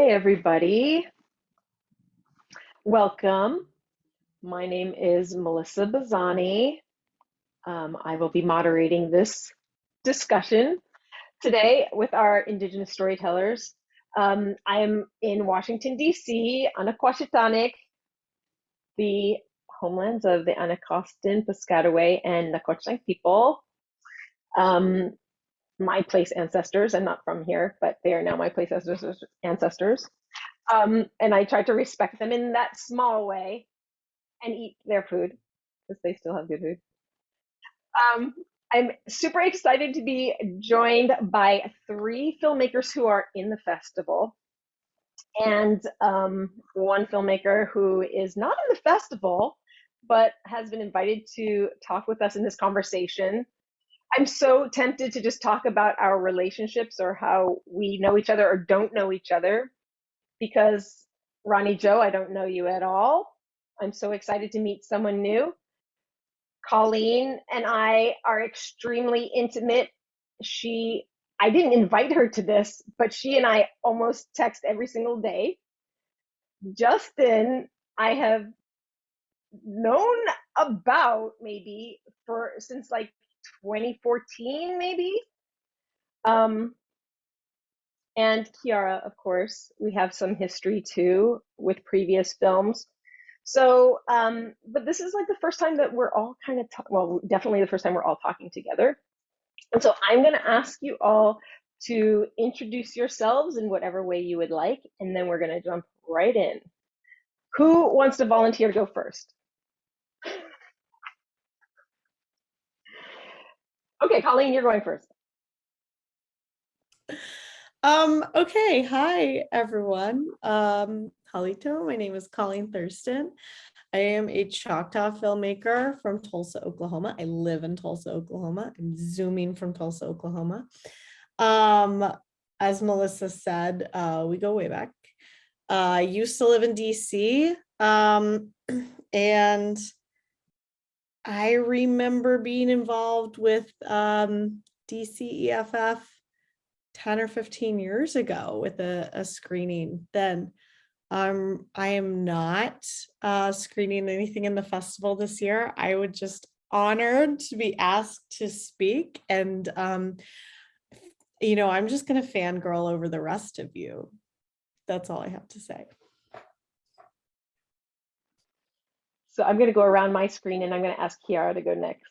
everybody. Welcome. My name is Melissa Bazzani. I will be moderating this discussion today with our Indigenous storytellers. I am in Washington, D.C., Anaquashitanik, the homelands of the Anacostan, Piscataway, and Nacotchtank people. My place ancestors. I'm not from here, but they are now my place ancestors. And I try to respect them in that small way and eat their food because they still have good food. I'm super excited to be joined by three filmmakers who are in the festival and one filmmaker who is not in the festival but has been invited to talk with us in this conversation. I'm so tempted to just talk about our relationships or how we know each other or don't know each other because Ronnie Jo, I don't know you at all. I'm so excited to meet someone new. Colleen and I are extremely intimate. I didn't invite her to this, but she and I almost text every single day. Justin, I have known about maybe since like 2014, maybe. And Kiara, of course, we have some history too with previous films. So, but this is like the first time that we're all kind of, well, definitely the first time we're all talking together. And so I'm going to ask you all to introduce yourselves in whatever way you would like, and then we're going to jump right in. Who wants to volunteer to go first? Okay, Colleen, you're going first. Okay, hi everyone. Halito, my name is Colleen Thurston. I am a Choctaw filmmaker from Tulsa, Oklahoma. I live in Tulsa, Oklahoma. I'm zooming from Tulsa, Oklahoma. As Melissa said, we go way back. I used to live in DC, and I remember being involved with DC EFF 10 or 15 years ago with a screening then. I am not screening anything in the festival this year. I would just honored to be asked to speak, and you know, I'm just gonna fangirl over the rest of you. That's all I have to say. So I'm going to go around my screen and I'm going to ask Kiara to go next.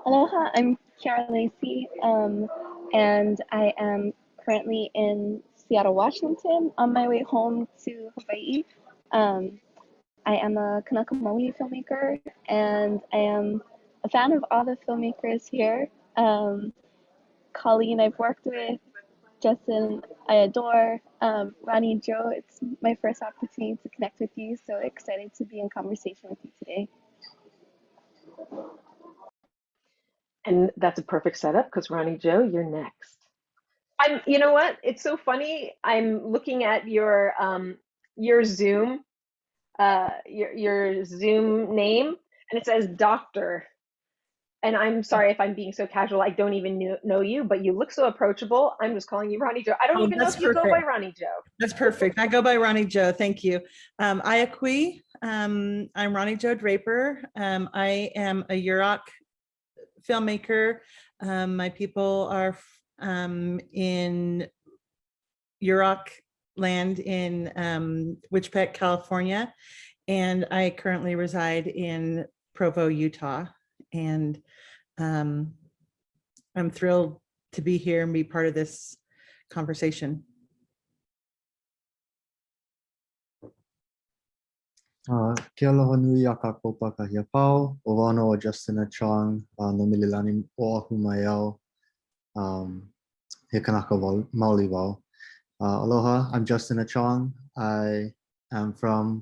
Aloha, I'm Kiara Lacey, and I am currently in Seattle, Washington, on my way home to Hawaii. I am a Kanaka Maoli filmmaker, and I am a fan of all the filmmakers here. Colleen, I've worked with. Justin, I adore. Ronnie Jo, it's my first opportunity to connect with you, so excited to be in conversation with you today. And that's a perfect setup because Ronnie Jo, you're next. You know what? It's so funny. I'm looking at your Zoom, your Zoom name, and it says Doctor. And I'm sorry if I'm being so casual. I don't even know you, but you look so approachable. I'm just calling you Ronnie Jo. I don't even know if you go by Ronnie Jo. That's perfect. I go by Ronnie Jo. Thank you. Ayakui. I'm Ronnie Jo Draper. I am a Yurok filmmaker. My people are in Yurok land in Wichita, California, and I currently reside in Provo, Utah. And I'm thrilled to be here and be part of this conversation. Ke aloha nui a kākou pakahia pau, o wano o Justin Chong, no mililani o ahu mai au, he Kanaka Maoli wau. Aloha, I'm Justin Chong. I am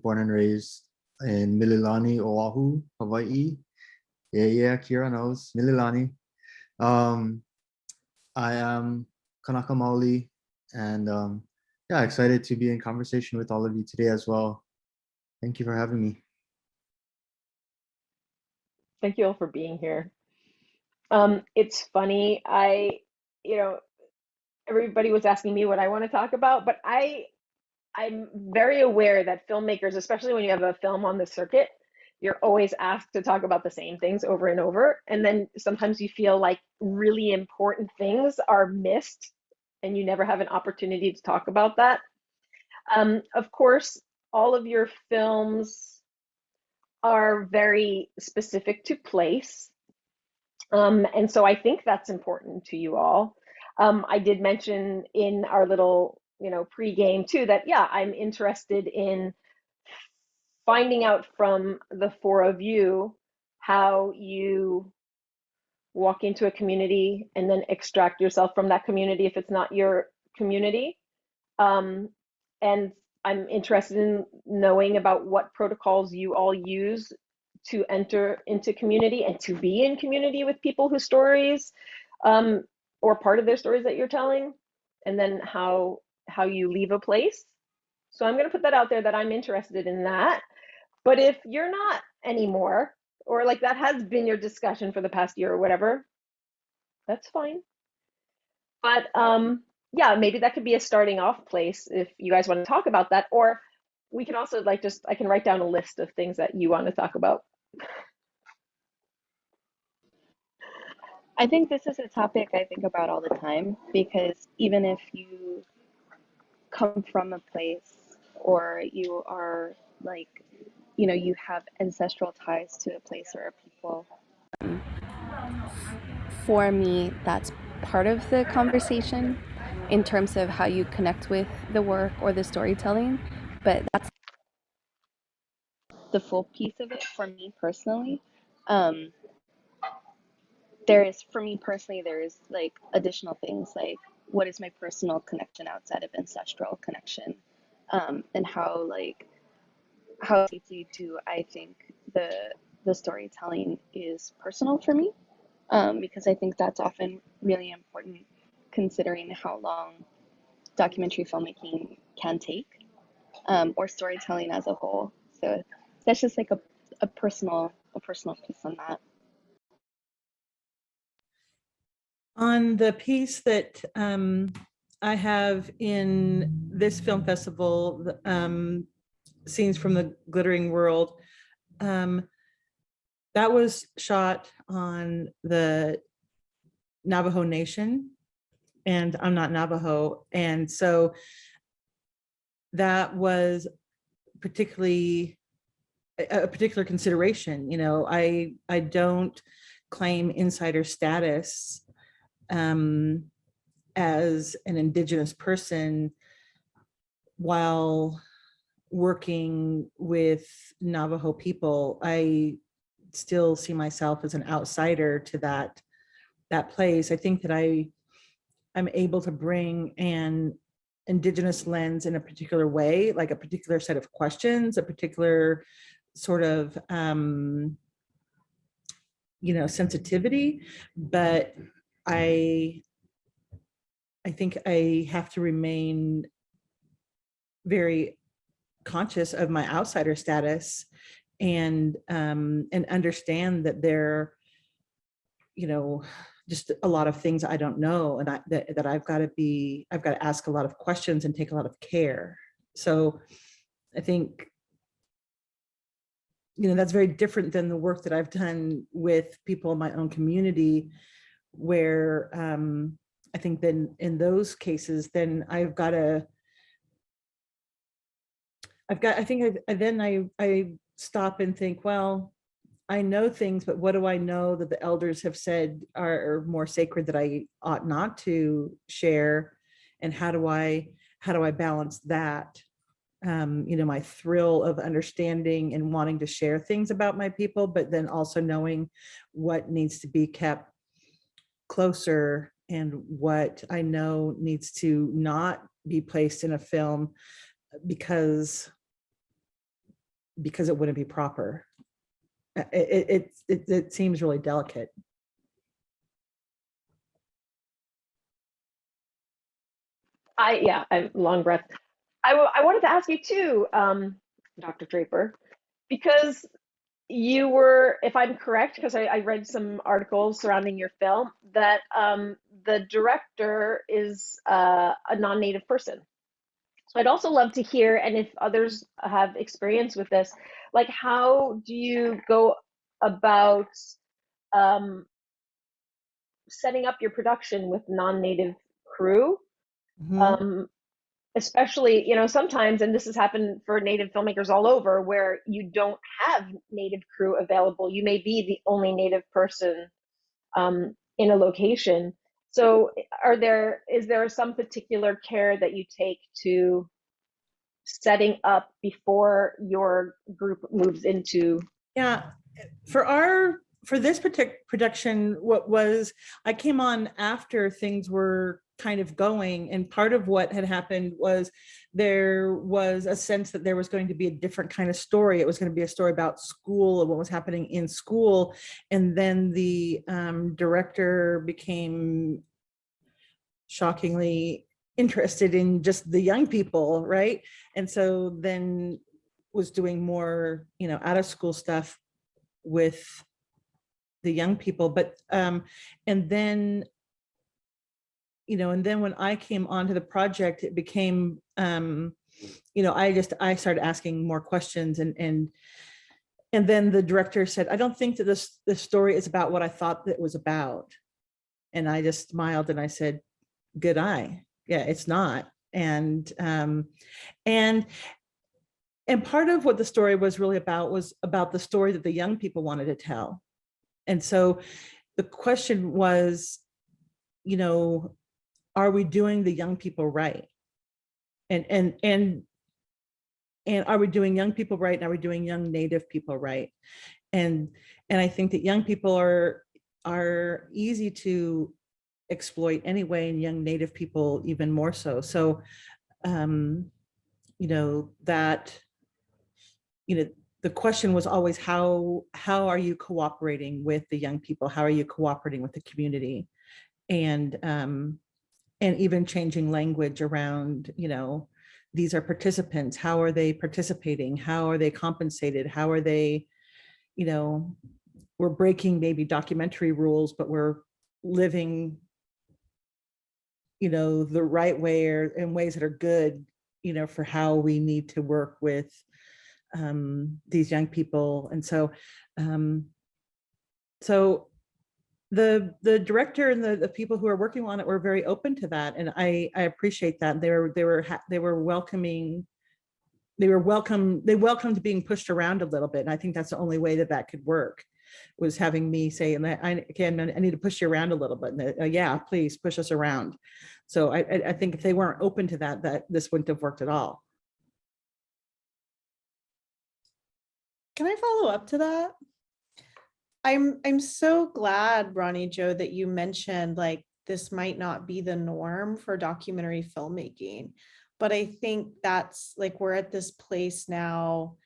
born and raised in Mililani, Oahu, Hawaii. Yeah, Kira knows, Mililani. I am Kanaka Maoli, and yeah, excited to be in conversation with all of you today as well. Thank you for having me. Thank you all for being here. It's funny, you know, everybody was asking me what I want to talk about, but I'm very aware that filmmakers, especially when you have a film on the circuit, you're always asked to talk about the same things over and over. And then sometimes you feel like really important things are missed and you never have an opportunity to talk about that. Of course, all of your films are very specific to place. And so I think that's important to you all. I did mention in our little, pre-game too, that yeah, I'm interested in finding out from the four of you how you walk into a community and then extract yourself from that community if it's not your community. And I'm interested in knowing about what protocols you all use to enter into community and to be in community with people whose stories or part of their stories that you're telling, and then how you leave a place. So I'm going to put that out there that I'm interested in that. But if you're not anymore, or like that has been your discussion for the past year or whatever, that's fine. But yeah, maybe that could be a starting off place if you guys want to talk about that. Or we can also I can write down a list of things that you want to talk about. I think this is a topic I think about all the time, because even if you come from a place, or you are like, you have ancestral ties to a place or a people, for me, that's part of the conversation in terms of how you connect with the work or the storytelling. But that's the full piece of it for me personally. For me personally, there's like additional things like, what is my personal connection outside of ancestral connection, and how deeply do I think the storytelling is personal for me, because I think that's often really important considering how long documentary filmmaking can take, or storytelling as a whole. So that's just like a personal piece on that. On the piece that I have in this film festival, Scenes from the Glittering World, that was shot on the Navajo Nation, and I'm not Navajo. And so that was particularly a particular consideration. I don't claim insider status as an Indigenous person while working with Navajo people. I still see myself as an outsider to that place. I think that I'm able to bring an Indigenous lens in a particular way, like a particular set of questions, a particular sort of sensitivity, but I think I have to remain very conscious of my outsider status, and understand that there, just a lot of things I don't know, and that I've got to ask a lot of questions and take a lot of care. So I think, that's very different than the work that I've done with people in my own community, where I think then in those cases, then I stop and think, well, I know things, but what do I know that the elders have said are more sacred that I ought not to share? And how do I balance that? My thrill of understanding and wanting to share things about my people, but then also knowing what needs to be kept closer and what I know needs to not be placed in a film because it wouldn't be proper. It seems really delicate. I'm long breath. I wanted to ask you too, Dr. Draper, because you were, if I'm correct, because I read some articles surrounding your film, that the director is a non-native person. So I'd also love to hear, and if others have experience with this, like how do you go about um, setting up your production with non-native crew? Mhm. Especially, you know, sometimes, and this has happened for native filmmakers all over, where you don't have native crew available. You may be the only native person in a location. So is there some particular care that you take to setting up before your group moves into? Yeah, for this particular production, I came on after things were kind of going, and part of what had happened was there was a sense that there was going to be a different kind of story. It was going to be a story about school and what was happening in school, and then the director became shockingly interested in just the young people, right? And so then was doing more, out of school stuff with the young people. But and then when I came onto the project, it became I started asking more questions, and then the director said, I don't think that this story is about what I thought that it was about. And I just smiled and I said, good eye. Yeah, it's not. And part of what the story was really about was about the story that the young people wanted to tell. And so the question was, are we doing the young people right? And are we doing young people right? And are we doing young Native people right? And I think that young people are easy to exploit anyway, and young Native people even more so. So, the question was always how are you cooperating with the young people? How are you cooperating with the community? And even changing language around, these are participants. How are they participating? How are they compensated? How are they, we're breaking maybe documentary rules, but we're living, the right way, or in ways that are good, for how we need to work with these young people. And so the director and the people who are working on it were very open to that, and I appreciate that. They were welcoming. They welcomed being pushed around a little bit, and I think that's the only way that could work, was having me say, and I need to push you around a little bit. And yeah, please push us around. So I think if they weren't open to that this wouldn't have worked at all. Can I follow up to that? I'm so glad, Ronnie Jo, that you mentioned like this might not be the norm for documentary filmmaking, but I think that's like we're at this place now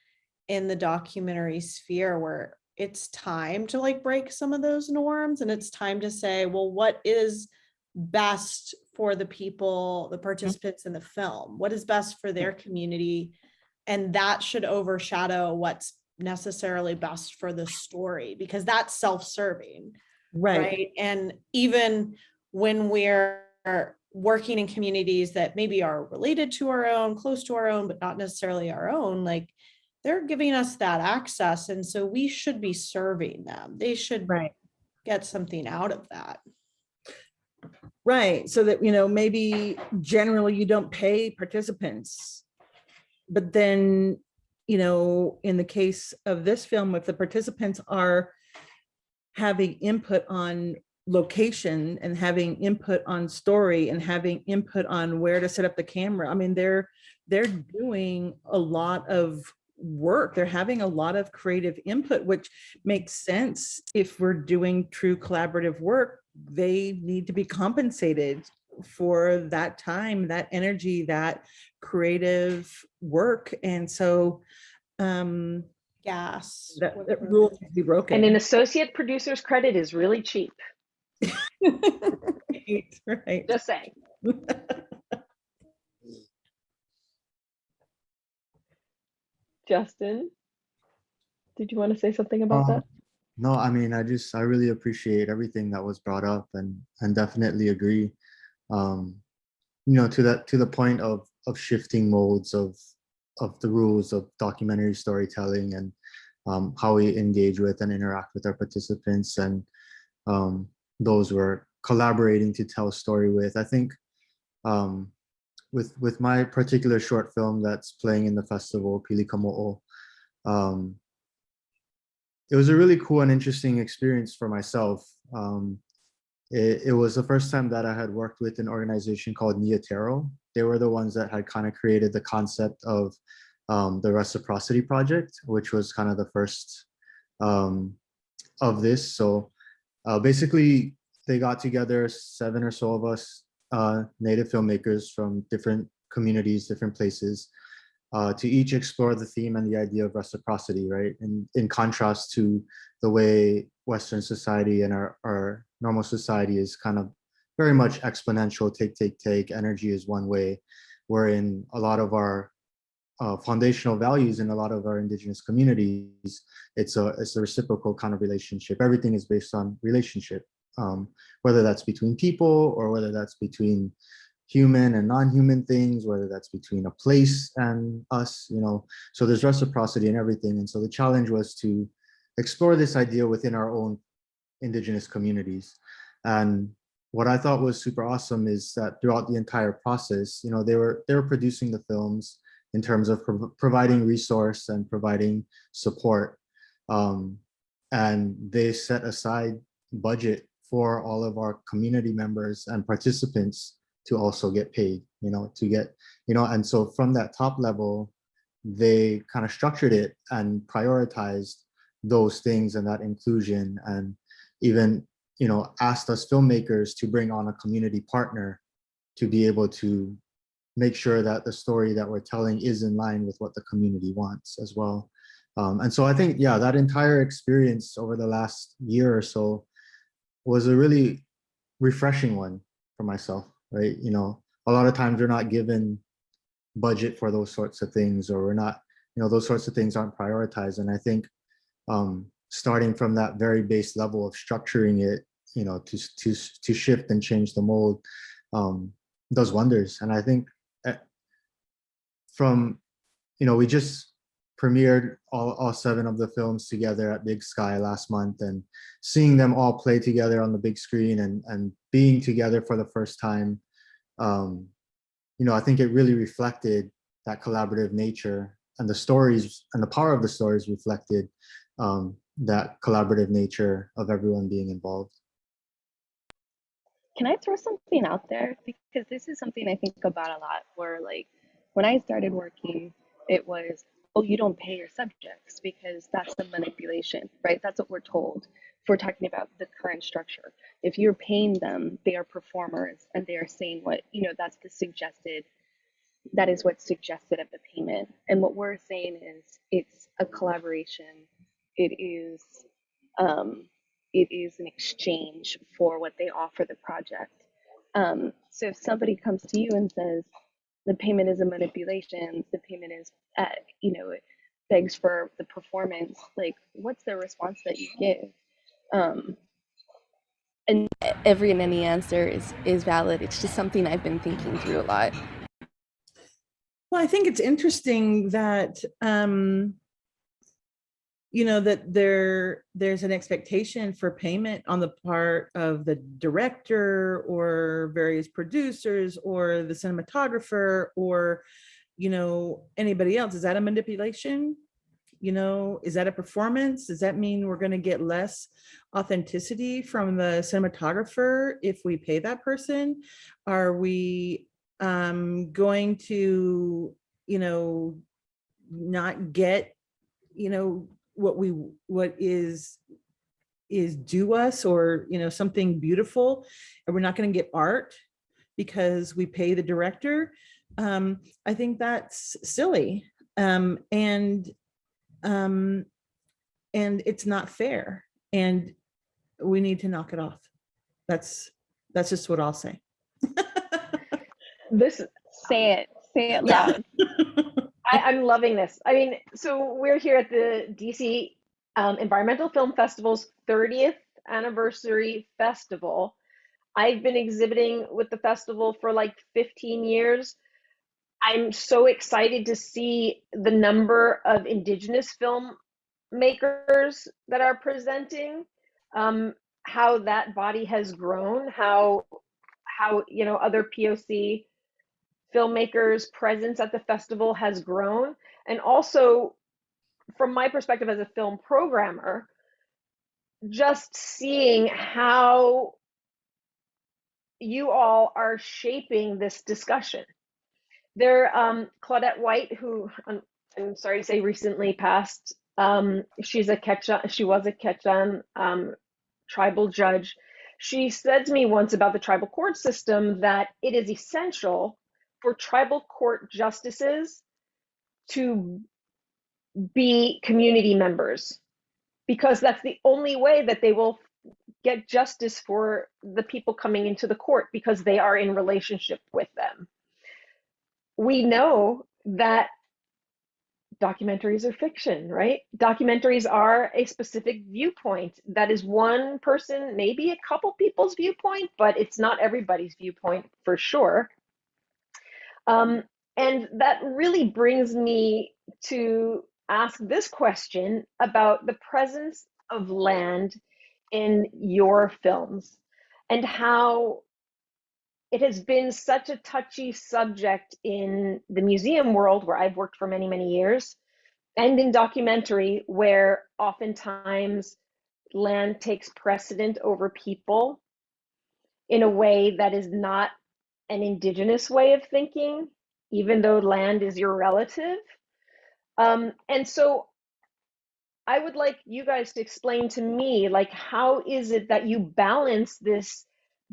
in the documentary sphere where it's time to like break some of those norms, and it's time to say, well, what is best for the people, the participants in the film? What is best for their community? And that should overshadow what's necessarily best for the story, because that's self-serving, right? And even when we're working in communities that maybe are related to our own, close to our own, but not necessarily our own, like they're giving us that access, and so we should be serving them. They should get something out of that. Right. So that, maybe generally you don't pay participants, but then, in the case of this film, if the participants are having input on location and having input on story and having input on where to set up the camera, I mean, they're doing a lot of work. They're having a lot of creative input, which makes sense. If we're doing true collaborative work, they need to be compensated for that time, that energy, that creative work. And so that rule can be broken. And an associate producer's credit is really cheap. Right. Just saying. Justin, Did you want to say something about that? No, I mean, I really appreciate everything that was brought up, and definitely agree. To the point of shifting modes of the rules of documentary storytelling, and how we engage with and interact with our participants, and those we're collaborating to tell a story with. I think with my particular short film that's playing in the festival, Pili Kamo'o, it was a really cool and interesting experience for myself. It was the first time that I had worked with an organization called Niatero. They were the ones that had kind of created the concept of the Reciprocity Project, which was kind of the first of this. So basically, they got together 7 or so of us, Native filmmakers from different communities, different places, to each explore the theme and the idea of reciprocity, right? And in contrast to the way Western society and our normal society is kind of very much exponential, take, energy is one way, wherein a lot of our foundational values in a lot of our Indigenous communities, it's a reciprocal kind of relationship. Everything is based on relationship, whether that's between people or whether that's between human and non-human things, whether that's between a place and us, so there's reciprocity in everything. And so the challenge was to explore this idea within our own Indigenous communities. And what I thought was super awesome is that throughout the entire process, they were producing the films in terms of providing resource and providing support. And they set aside budget for all of our community members and participants to also get paid, and so from that top level, they kind of structured it and prioritized those things and that inclusion, and even, asked us filmmakers to bring on a community partner to be able to make sure that the story that we're telling is in line with what the community wants as well. And so I think, yeah, that entire experience over the last year or so was a really refreshing one for myself, right? A lot of times we're not given budget for those sorts of things, or we're not, those sorts of things aren't prioritized. And I think starting from that very base level of structuring it, to shift and change the mold, does wonders. And I think we just premiered all 7 of the films together at Big Sky last month, and seeing them all play together on the big screen and being together for the first time, I think it really reflected that collaborative nature, and the stories and the power of the stories reflected that collaborative nature of everyone being involved. Can I throw something out there? Because this is something I think about a lot, where like when I started working, it was, oh, you don't pay your subjects because that's the manipulation, right? That's what we're told. If we're talking about the current structure, if you're paying them, they are performers and they are saying what, that is what's suggested of the payment. And what we're saying is it's a collaboration. It is an exchange for what they offer the project. So if somebody comes to you and says the payment is a manipulation, the payment is, it begs for the performance, like what's the response that you give? And every and any answer is valid. It's just something I've been thinking through a lot. Well, I think it's interesting that that there's an expectation for payment on the part of the director or various producers or the cinematographer or anybody else. Is that a manipulation? Is that a performance? Does that mean we're going to get less authenticity from the cinematographer if we pay that person? Are we going to not get what is due us, or something beautiful, and we're not going to get art because we pay the director? I think that's silly, and it's not fair, and we need to knock it off. That's just what I'll say. Say it loud. I'm loving this. I mean, so we're here at the DC Environmental Film Festival's 30th anniversary festival. I've been exhibiting with the festival for like 15 years. I'm so excited to see the number of Indigenous filmmakers that are presenting, how that body has grown, how other POC filmmakers' presence at the festival has grown, and also from my perspective as a film programmer, just seeing how you all are shaping this discussion. There, Claudette White, who I'm sorry to say recently passed, she was a Quechan tribal judge. She said to me once about the tribal court system that it is essential for tribal court justices to be community members, because that's the only way that they will get justice for the people coming into the court, because they are in relationship with them. We know that documentaries are fiction, right? Documentaries are a specific viewpoint. That is one person, maybe a couple people's viewpoint, but it's not everybody's viewpoint for sure. And that really brings me to ask this question about the presence of land in your films and how it has been such a touchy subject in the museum world, where I've worked for many, many years, and in documentary, where oftentimes land takes precedent over people in a way that is not an Indigenous way of thinking, even though land is your relative. And so I would like you guys to explain to me, like, how is it that you balance this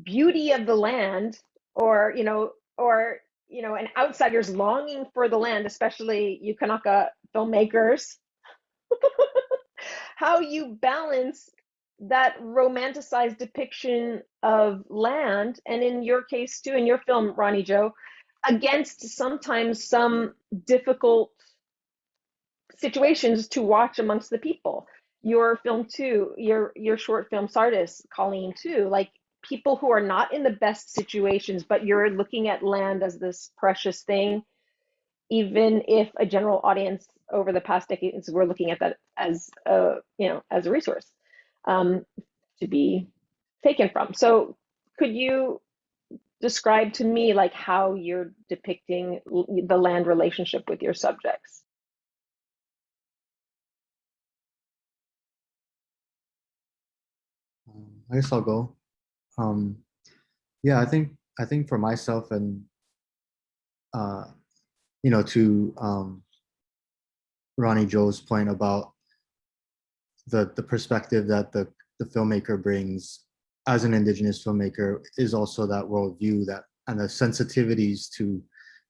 beauty of the land, or an outsider's longing for the land, especially you Kanaka filmmakers, how you balance that romanticized depiction of land, and in your case too, in your film, Ronnie Joe, against sometimes some difficult situations to watch amongst the people. Your film too, your short film Sardis, Colleen too, like people who are not in the best situations, but you're looking at land as this precious thing, even if a general audience over the past decades we're looking at that as a resource to be taken from. So could you describe to me like how you're depicting the land relationship with your subjects? I guess I'll go. Yeah, I think for myself, and to Ronnie Joe's point about the perspective that the filmmaker brings as an Indigenous filmmaker, is also that worldview, that and the sensitivities to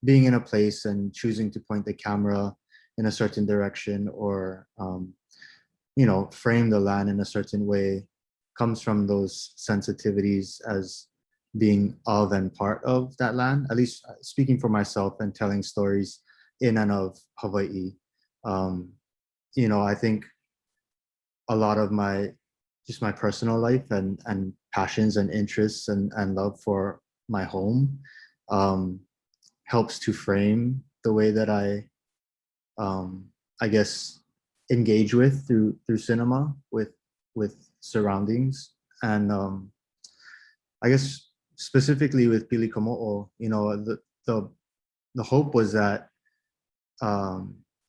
being in a place and choosing to point the camera in a certain direction, or frame the land in a certain way, comes from those sensitivities as being of and part of that land, at least speaking for myself and telling stories in and of Hawaii. I think a lot of my personal life and passions and interests and love for my home helps to frame the way that I guess engage with through cinema, with surroundings. And I guess specifically with Pili Komo'o, the hope was that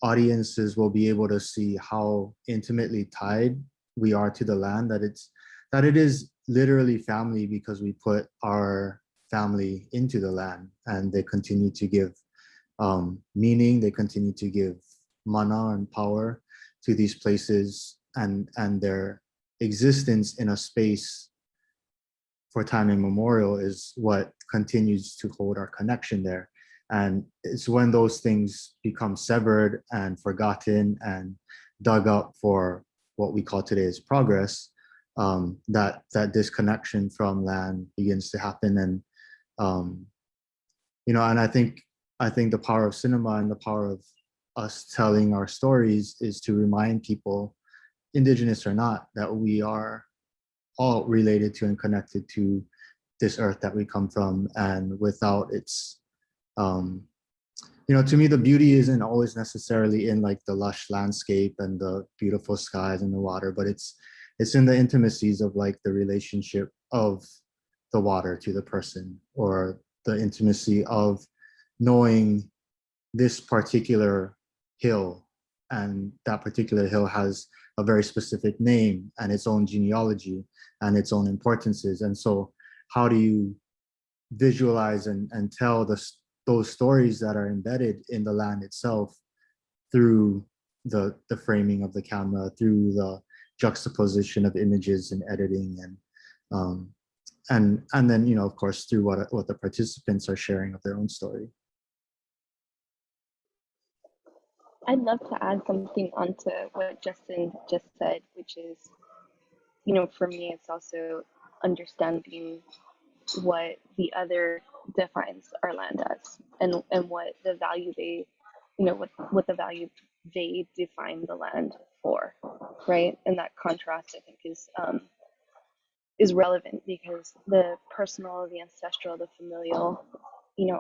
audiences will be able to see how intimately tied we are to the land, that it is literally family, because we put our family into the land, and they continue to give meaning, they continue to give mana and power to these places, and their existence in a space for time immemorial is what continues to hold our connection there. And it's when those things become severed and forgotten and dug up for what we call today as progress, that disconnection from land begins to happen. And and I think the power of cinema and the power of us telling our stories is to remind people Indigenous or not, that we are all related to and connected to this earth that we come from, and without its, to me, the beauty isn't always necessarily in like the lush landscape and the beautiful skies and the water, but it's in the intimacies of like the relationship of the water to the person, or the intimacy of knowing this particular hill, and that particular hill has a very specific name and its own genealogy and its own importances. And so how do you visualize and tell those stories that are embedded in the land itself through the framing of the camera, through the juxtaposition of images and editing, and then of course through what the participants are sharing of their own story. I'd love to add something onto what Justin just said, which is, for me, it's also understanding what the other defines our land as, and what the value they, what the value they define the land for, right? And that contrast, I think, is relevant, because the personal, the ancestral, the familial,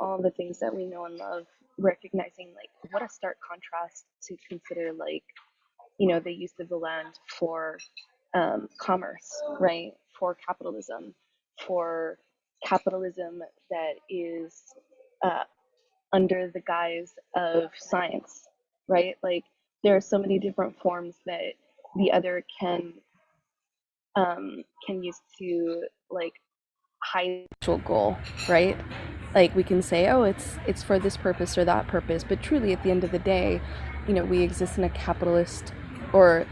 all the things that we know and love, recognizing like what a stark contrast to consider, like, the use of the land for commerce, right? For capitalism that is under the guise of science, right? Like, there are so many different forms that the other can use to like hide the actual goal, right? Like, we can say, oh, it's for this purpose or that purpose, but truly at the end of the day, we exist in a capitalist, or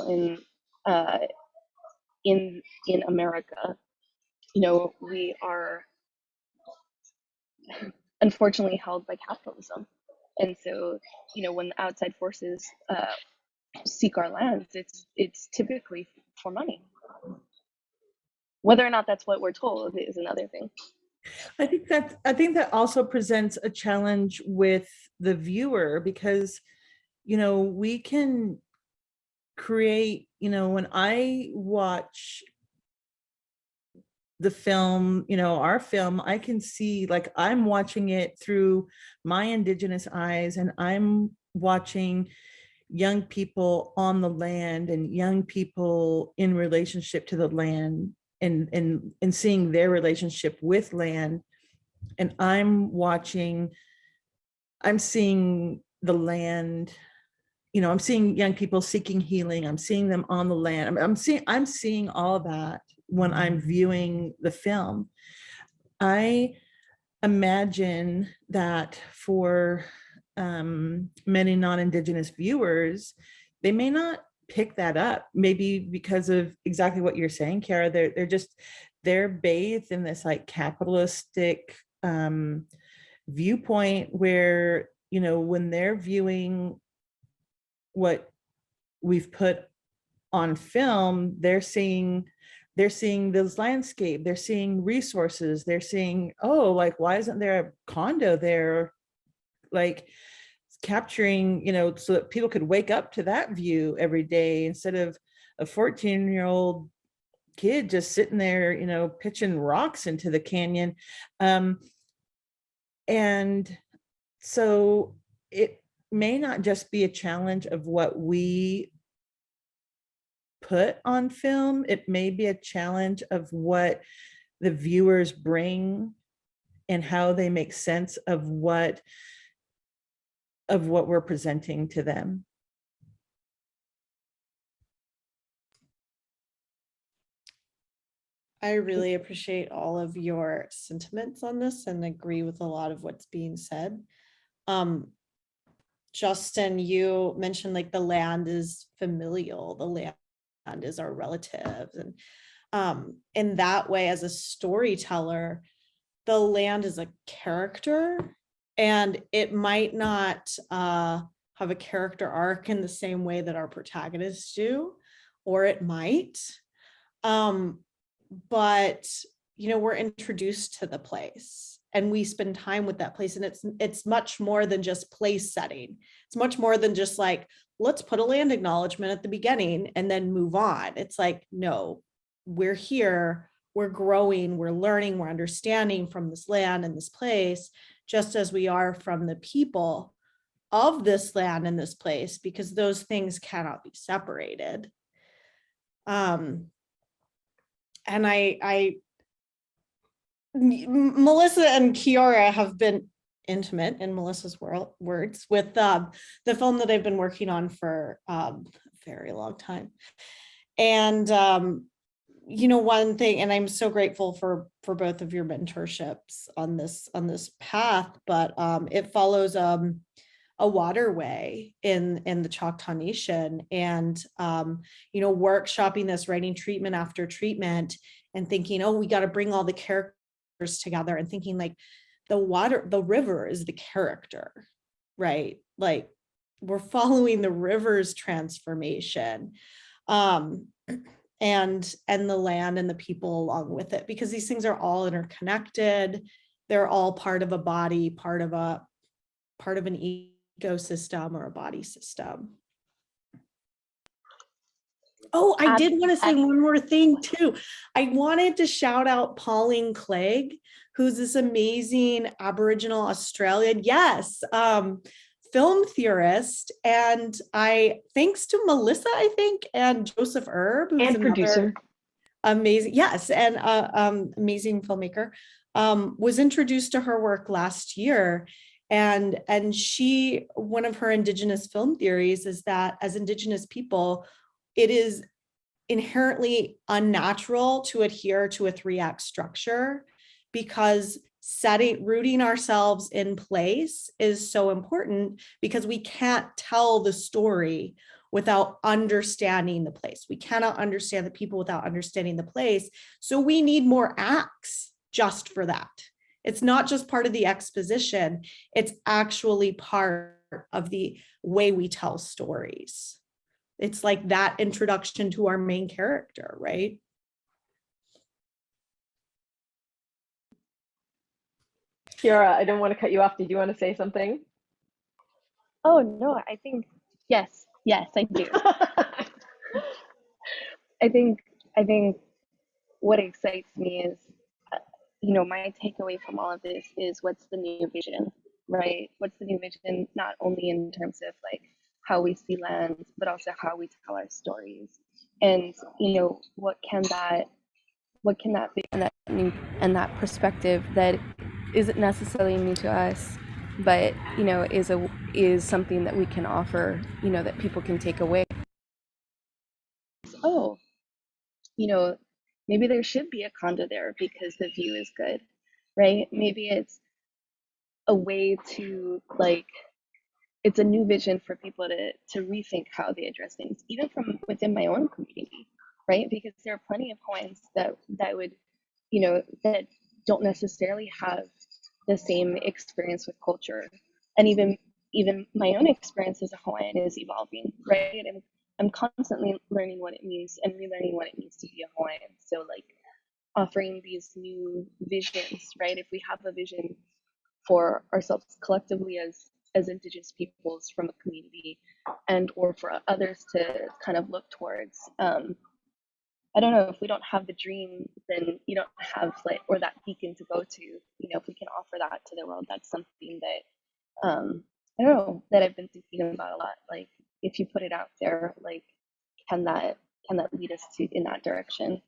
in in America, we are unfortunately held by capitalism. And so, when the outside forces seek our lands, it's typically for money. Whether or not that's what we're told is another thing. I think that also presents a challenge with the viewer, because we can create, when I watch the film, our film, I can see, like, I'm watching it through my Indigenous eyes, and I'm watching young people on the land and young people in relationship to the land, and seeing their relationship with land. And I'm seeing the land, I'm seeing young people seeking healing. I'm seeing them on the land. I'm seeing all that when I'm viewing the film. I imagine that for many non-Indigenous viewers, they may not pick that up, maybe because of exactly what you're saying, Kara. They're bathed in this like capitalistic viewpoint, where when they're viewing what we've put on film, they're seeing this landscape, they're seeing resources, they're seeing, oh, like, why isn't there a condo there, like capturing, so that people could wake up to that view every day, instead of a 14-year-old kid just sitting there, pitching rocks into the canyon. And so it may not just be a challenge of what we put on film, it may be a challenge of what the viewers bring and how they make sense of what we're presenting to them. I really appreciate all of your sentiments on this and agree with a lot of what's being said. Justin, you mentioned like the land is familial, the land is our relatives. And in that way, as a storyteller, the land is a character, and it might not have a character arc in the same way that our protagonists do, or it might. But we're introduced to the place, and we spend time with that place. And it's much more than just place setting. It's much more than just like, let's put a land acknowledgement at the beginning and then move on. It's like, no, we're here, we're growing, we're learning, we're understanding from this land and this place, just as we are from the people of this land and this place, because those things cannot be separated. And Melissa and Kiara have been intimate, in Melissa's words, with the film that I've been working on for a very long time. And you know, one thing, and I'm so grateful for both of your mentorships on this path, but it follows a waterway in the Choctaw Nation, and you know, workshopping this, writing treatment after treatment, and thinking, oh, we got to bring all the characters together, and thinking like the river is the character, right? Like we're following the river's transformation, and the land and the people along with it, because these things are all interconnected. They're all part of a body, part of an ecosystem or a body system. Oh, I did want to say one more thing too. I wanted to shout out Pauline Clegg, who's this amazing Aboriginal Australian, yes, film theorist. And thanks to Melissa, I think, and Joseph Erb, who's and producer. Amazing, yes, and amazing filmmaker, was introduced to her work last year. And one of her Indigenous film theories is that as Indigenous people, it is inherently unnatural to adhere to a 3-act structure, because rooting ourselves in place is so important, because we can't tell the story without understanding the place. We cannot understand the people without understanding the place. So we need more acts just for that. It's not just part of the exposition, it's actually part of the way we tell stories. It's like that introduction to our main character, right? Kiara, I don't want to cut you off. Did you want to say something? Oh no, I think yes, I do. I think what excites me is, you know, my takeaway from all of this is, what's the new vision, right? What's the new vision, not only in terms of like how we see land, but also how we tell our stories. And you know, what can that be, and that perspective that isn't necessarily new to us, but you know, is something that we can offer, you know, that people can take away. Oh, you know, maybe there should be a condo there because the view is good, right? Maybe it's a way to like, it's a new vision for people to rethink how they address things, even from within my own community, right? Because there are plenty of Hawaiians that would, you know, that don't necessarily have the same experience with culture, and even my own experience as a Hawaiian is evolving, right? And I'm constantly learning what it means and relearning what it means to be a Hawaiian. So like offering these new visions, right? If we have a vision for ourselves collectively as Indigenous peoples from a community, and or for others to kind of look towards, I don't know, if we don't have the dream, then you don't have like, or that beacon to go to, you know, if we can offer that to the world, that's something that I don't know, that I've been thinking about a lot. Like if you put it out there, like can that lead us to in that direction?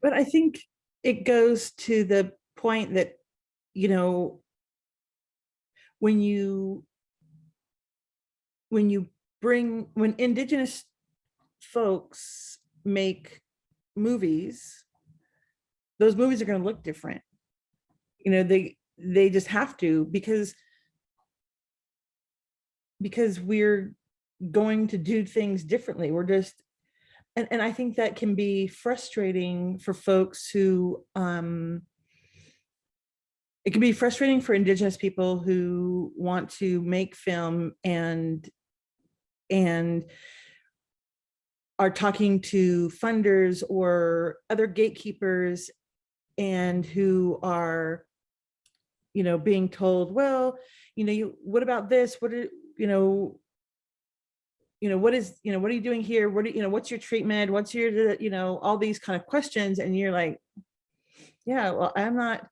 But I think it goes to the point that, you know, when Indigenous folks make movies, those movies are going to look different. You know, they just have to, because we're going to do things differently. We're just, and I think that can be frustrating for folks who, it can be frustrating for Indigenous people who want to make film and are talking to funders or other gatekeepers, and who are, being told, well, what about this? What are, what is, what are you doing here? What's your treatment? What's your, all these kind of questions. And you're like, yeah, well, I'm not,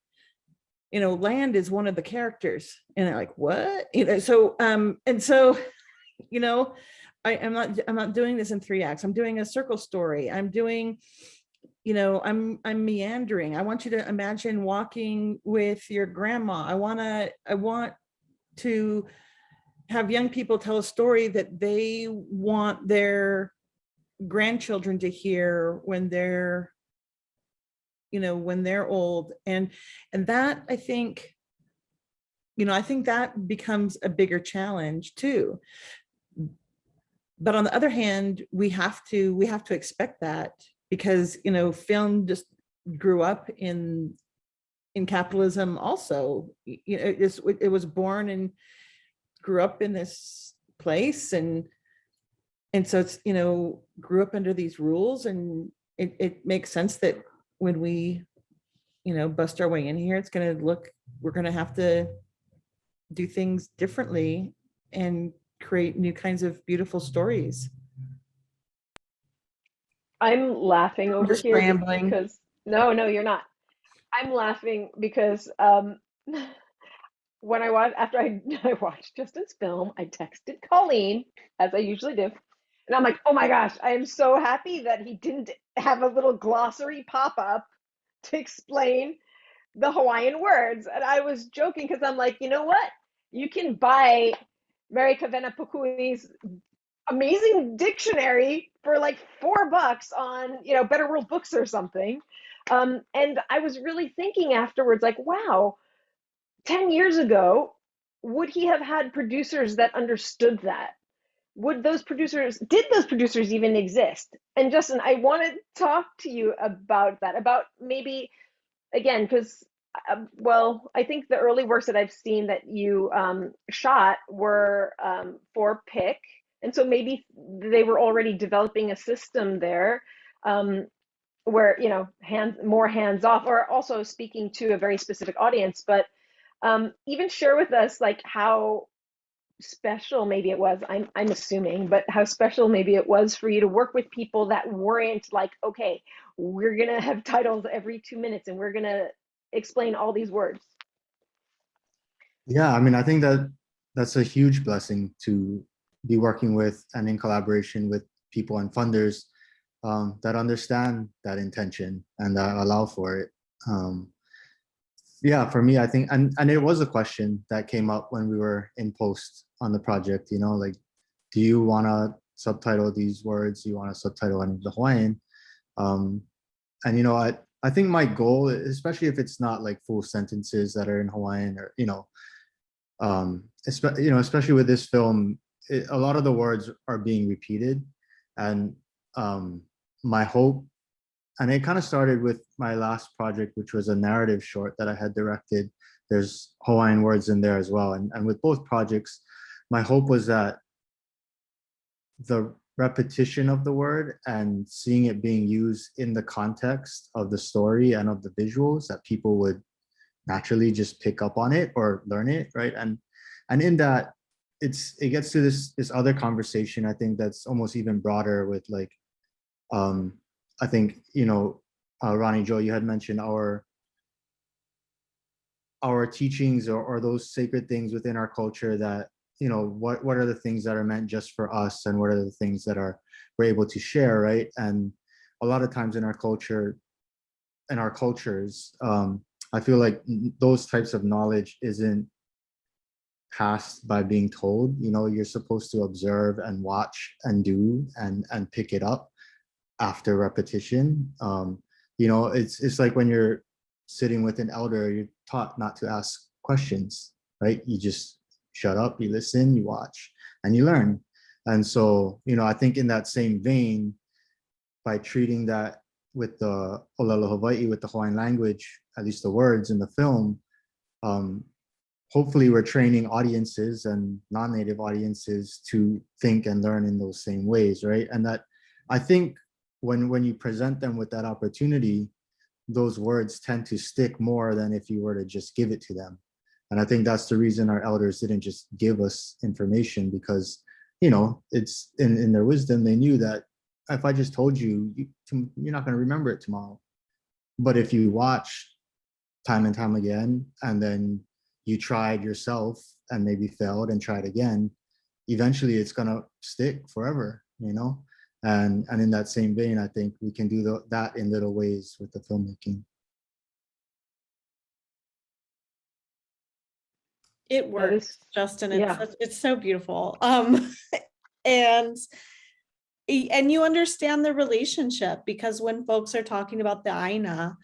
land is one of the characters. And they're like, what? So, and so, I'm not doing this in 3 acts. I'm doing a circle story. I'm doing, I'm meandering. I want you to imagine walking with your grandma. I want to have young people tell a story that they want their grandchildren to hear when they're, when they're old. And that, I think that becomes a bigger challenge too. But on the other hand, we have to expect that, because, film just grew up in capitalism also. It was born and grew up in this place, and so it's, grew up under these rules, and it makes sense that when we, bust our way in here, we're going to have to do things differently and create new kinds of beautiful stories. I'm laughing over just here rambling. because no, you're not. I'm laughing because when after I watched Justin's film, I texted Colleen, as I usually do, and I'm like, oh my gosh, I am so happy that he didn't have a little glossary pop up to explain the Hawaiian words. And I was joking because I'm like, you know what? You can buy Mary Kavena Pukui's amazing dictionary for like $4 on, Better World Books or something. And I was really thinking afterwards, like, wow, 10 years ago, would he have had producers that understood that? Did those producers even exist? And Justin, I want to talk to you about that, about maybe, again, because, well, I think the early works that I've seen that you shot were for PIC. And so maybe they were already developing a system there, where, more hands off, or also speaking to a very specific audience. But even share with us like how special maybe it was, I'm assuming, but how special maybe it was for you to work with people that weren't like, okay, we're gonna have titles every 2 minutes and we're gonna explain all these words. Yeah, I mean, I think that's a huge blessing to be working with and in collaboration with people and funders that understand that intention and that allow for it. Yeah, for me, I think, and it was a question that came up when we were in post on the project, like, do you want to subtitle these words? Do you want to subtitle any of the Hawaiian? And, I think my goal, especially if it's not like full sentences that are in Hawaiian, or, especially with this film, a lot of the words are being repeated. And my hope, and it kind of started with my last project, which was a narrative short that I had directed. There's Hawaiian words in there as well. And with both projects, my hope was that the repetition of the word and seeing it being used in the context of the story and of the visuals, that people would naturally just pick up on it or learn it, right? And in that, it gets to this other conversation, I think, that's almost even broader with like, I think, Ronnie Joe, you had mentioned our teachings or those sacred things within our culture that, what are the things that are meant just for us, and what are the things that we're able to share, right? And a lot of times in our culture, in our cultures, I feel like those types of knowledge isn't passed by being told. You're supposed to observe and watch and do and pick it up after repetition. It's like when you're sitting with an elder, you're taught not to ask questions, right? You just shut up, you listen, you watch, and you learn. And so, I think in that same vein, by treating that with the Olelo Hawaii, with the Hawaiian language, at least the words in the film, hopefully we're training audiences and non-native audiences to think and learn in those same ways, right? And that I think when you present them with that opportunity, those words tend to stick more than if you were to just give it to them. And I think that's the reason our elders didn't just give us information, because, you know, it's in their wisdom, they knew that if I just told you, you're not going to remember it tomorrow. But if you watch time and time again, and then you tried yourself and maybe failed and tried again, eventually it's going to stick forever, you know? And in that same vein, I think we can do that in little ways with the filmmaking. It That works, is, Justin. yeah. It's so beautiful. And you understand the relationship, because when folks are talking about the Aina,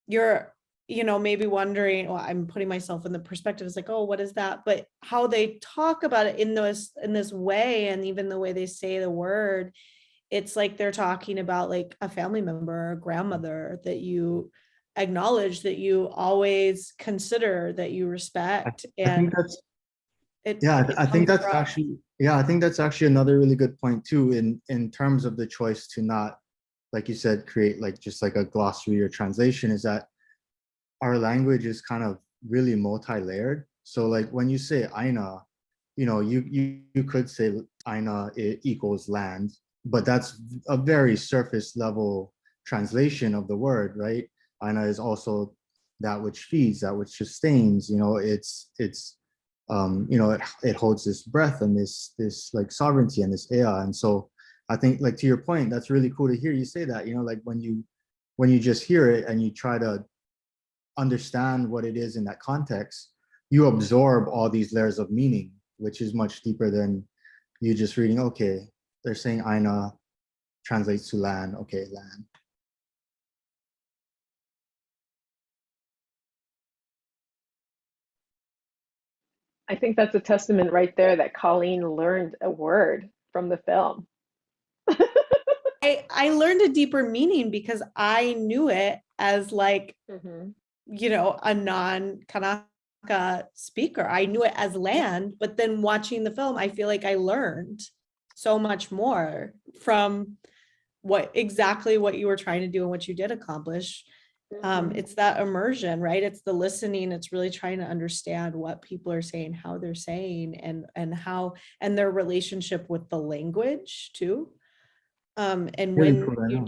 you're, you know, maybe wondering, well, I'm putting myself in the perspective, it's like, oh, what is that? But how they talk about it in this way, and even the way they say the word, it's like they're talking about like a family member or a grandmother that you acknowledge, that you always consider, that you respect. I think And that's, it, yeah, it I think comes that's across. actually, yeah, I think that's actually another really good point too, in terms of the choice to not, like you said, create like just like a glossary or translation, is that our language is kind of really multi-layered. So like when you say Aina, you know, you could say Aina equals land, but that's a very surface level translation of the word, right? Aina is also that which feeds, that which sustains, you know, it's you know, it holds this breath and this like sovereignty and this ea. And so I think, like, to your point, that's really cool to hear you say that, you know, like when you just hear it and you try to understand what it is in that context, you absorb all these layers of meaning, which is much deeper than you just reading, okay, they're saying Aina translates to land, okay, land. I think that's a testament right there that Colleen learned a word from the film. I learned a deeper meaning because I knew it as like, Mhm. you know, a non-Kanaka speaker. I knew it as land, but then watching the film, I feel like I learned so much more from exactly what you were trying to do and what you did accomplish. Mhm. It's that immersion, right? It's the listening. It's really trying to understand what people are saying, how they're saying, and how, and their relationship with the language too. And Really cool, I know.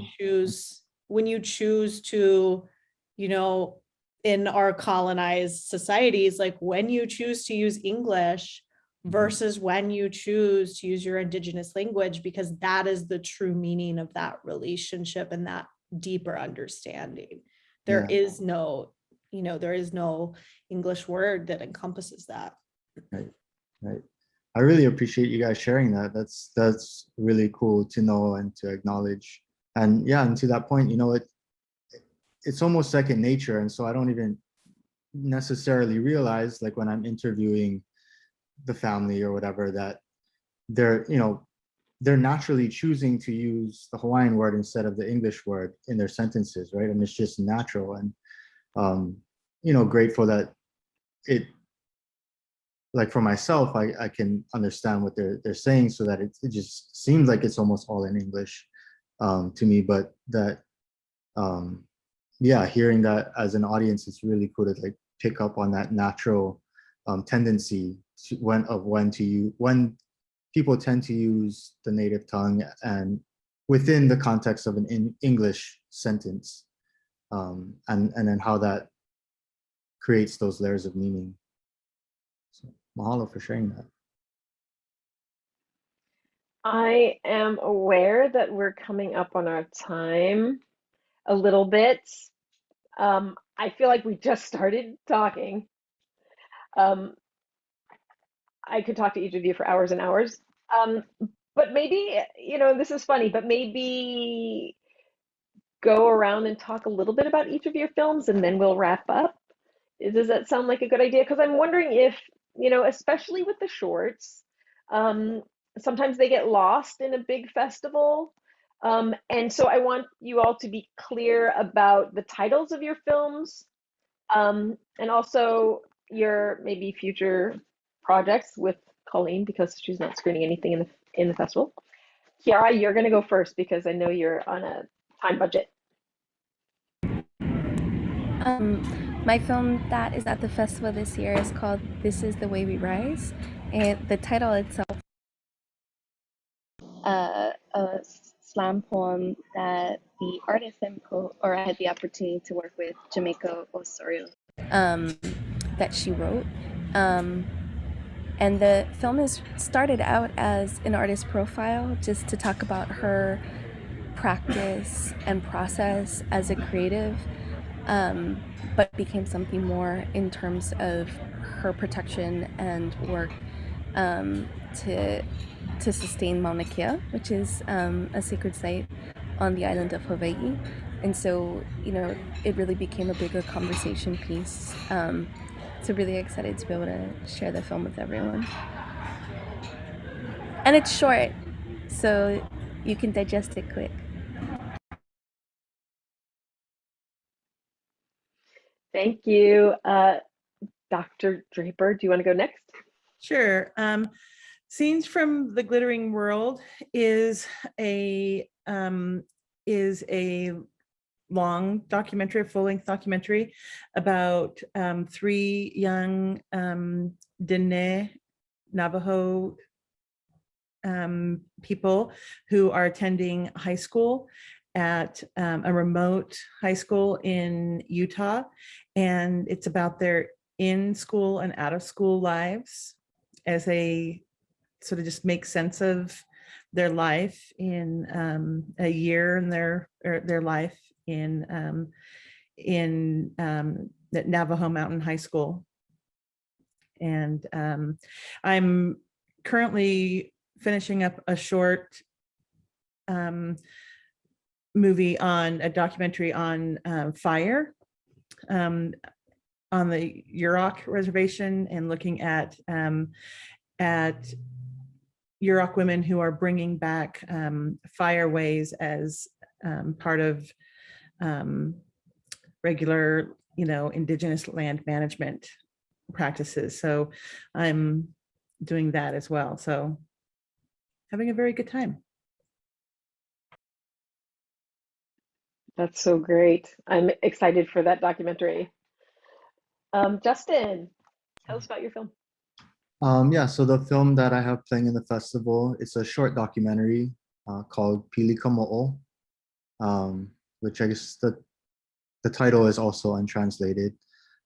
when you choose to, you know, in our colonized societies, like when you choose to use English versus when you choose to use your indigenous language, because that is the true meaning of that relationship and that deeper understanding. There Yeah, is no, you know, there is no English word that encompasses that. right, right. I really appreciate you guys sharing that. That's really cool to know and to acknowledge. And yeah, and to that point, you know, it's almost second nature. And so I don't even necessarily realize, like when I'm interviewing the family or whatever, that they're, you know, they're naturally choosing to use the Hawaiian word instead of the English word in their sentences, right? And it's just natural. And you know, grateful that it, like for myself, I can understand what they're saying, so that it just seems like it's almost all in English to me. But that yeah, hearing that as an audience, it's really cool to like pick up on that natural tendency to, when people tend to use the native tongue and within the context of an English sentence, and then how that creates those layers of meaning. So mahalo for sharing that. I am aware that we're coming up on our time a little bit. I feel like we just started talking. Um, I could talk to each of you for hours and hours. Um, but maybe, you know, this is funny, but maybe go around and talk a little bit about each of your films and then we'll wrap up. Does that sound like a good idea? Because I'm wondering if, you know, especially with the shorts, um, sometimes they get lost in a big festival. And so I want you all to be clear about the titles of your films, and also your maybe future projects with Colleen, because she's not screening anything in the festival. Kiara, you're going to go first because I know you're on a time budget. My film that is at the festival this year is called This Is the Way We Rise, and the title itself a slam poem that the artist I had the opportunity to work with, Jamaica Osorio, that she wrote. And the film started out as an artist profile, just to talk about her practice and process as a creative, but became something more in terms of her protection and work to sustain Mauna Kea, which is a sacred site on the island of Hawaii. And so, it really became a bigger conversation piece. So really excited to be able to share the film with everyone. And it's short, so you can digest it quick. Thank you. Dr. Draper, do you want to go next? Sure. Scenes from the Glittering World is a long documentary, a full-length documentary about 3 young Diné Navajo people who are attending high school at a remote high school in Utah. And it's about their in-school and out-of-school lives as they sort of just make sense of their life in a year in their life in Navajo Mountain High School. And I'm currently finishing up a short movie on a documentary on fire on the Yurok reservation, and looking at Yurok women who are bringing back fireways as part of regular, Indigenous land management practices. So I'm doing that as well. So having a very good time. That's so great. I'm excited for that documentary. Justin, tell us about your film. Yeah, so the film that I have playing in the festival, it's a short documentary called Pili Kamo'o, which I guess the title is also untranslated,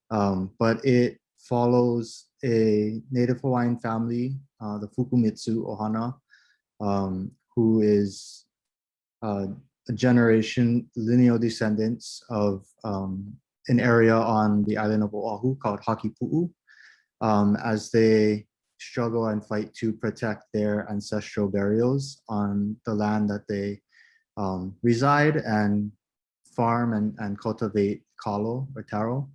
but it follows a Native Hawaiian family, the Fukumitsu Ohana, who is a generation lineal descendants of an area on the island of Oahu called Hakipu'u, as they struggle and fight to protect their ancestral burials on the land that they reside and farm and cultivate kalo or taro.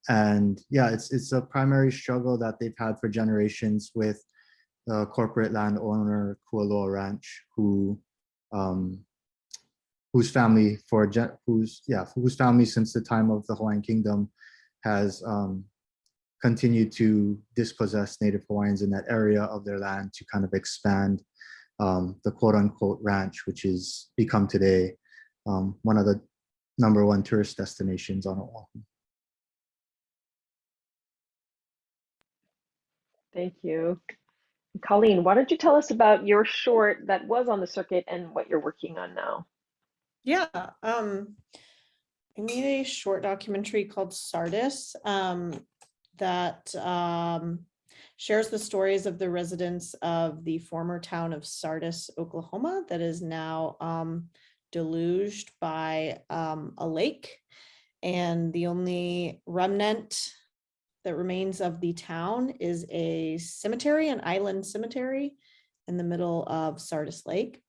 And yeah, it's a primary struggle that they've had for generations with the corporate landowner Kualoa Ranch, whose family since the time of the Hawaiian Kingdom has continued to dispossess Native Hawaiians in that area of their land to kind of expand the quote unquote ranch, which is become today one of the #1 tourist destinations on Oahu. Thank you. Colleen, why don't you tell us about your short that was on the circuit and what you're working on now? Yeah, I made a short documentary called Sardis that shares the stories of the residents of the former town of Sardis, Oklahoma, that is now deluged by a lake. And the only remnant that remains of the town is a cemetery, an island cemetery in the middle of Sardis Lake.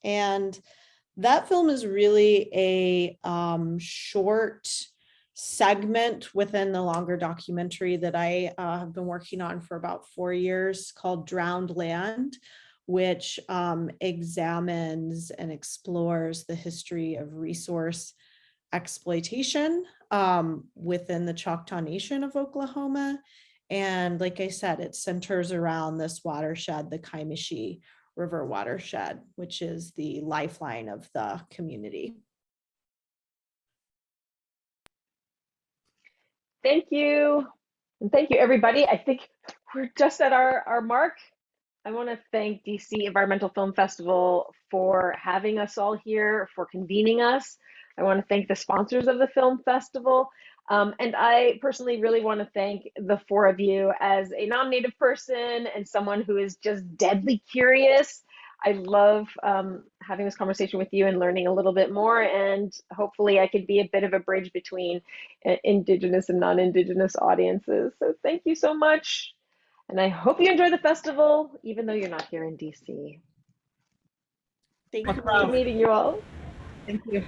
And that film is really a short segment within the longer documentary that I have been working on for about 4 years called Drowned Land, which examines and explores the history of resource exploitation within the Choctaw Nation of Oklahoma. And like I said, it centers around this watershed, the Kaimushi River watershed, which is the lifeline of the community. Thank you. And thank you, everybody. I think we're just at our mark. I want to thank DC Environmental Film Festival for having us all here, for convening us. I want to thank the sponsors of the film festival. And I personally really want to thank the four of you as a non-native person and someone who is just deadly curious. I love having this conversation with you and learning a little bit more. And hopefully I could be a bit of a bridge between Indigenous and non-Indigenous audiences. So thank you so much. And I hope you enjoy the festival, even though you're not here in DC. Thank Much you. love. Good meeting you all. Thank you.